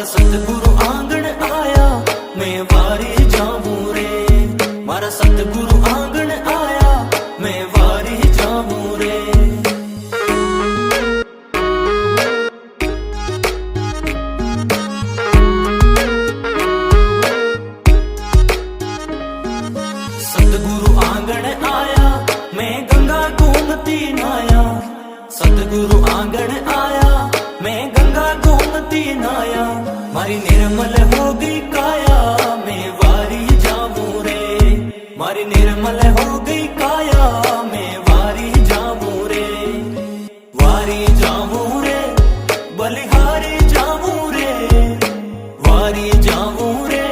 मारा सतगुरु आंगण आया, मैं वारी जाऊं रे। मारा सतगुरु आंगण आया, मैं वारी जाऊं रे। सतगुरु आंगण आया, मैं गंगा गोमती नाया। सतगुरु आंगण आया, मैं गंगा गोमती नाया। मारी निर्मल हो गई काया, मैं वारी जाऊं रे। मारी निर्मल हो गई काया, मैं वारी जाऊं रे। वारी जाऊं रे, बलिहारी जाऊं रे। वारी जाऊं रे,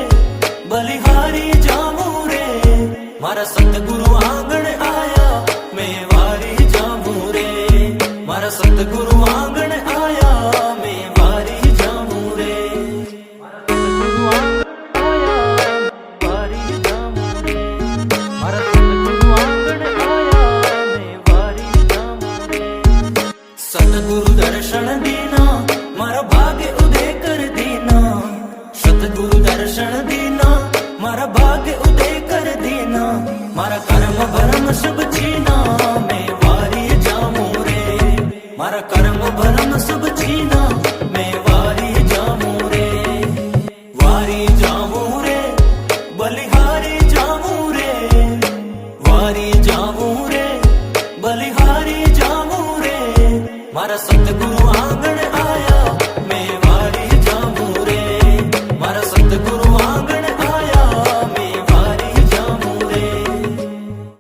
बलिहारी जाऊं रे। मारा सतगुरु आंगण आया, मैं वारी जाऊं रे। मारा सतगुरु आंगण आया, मैं वारी जाऊं रे। मारा सतगुरु आंगण आया, वारी जाऊं रे। मारा सतगुरु आंगण आया, मैं वारी जाऊं रे। सतगुरु दर्शन देना, मारा भाग्य उदय कर देना। सतगुरु दर्शन देना, मारा भाग्य उदय कर देना। मारा कर्म भरम सब छीना, मैं वारी जाऊं रे। मारा कर्म भरम सब छीना, मैं वारी जाऊं रे। वारी जाऊं रे, बलिहारी जाऊं रे। वारी जाऊं रे, बलिहारी जाऊं रे। मारा सतगुरु आंगण आया, मैं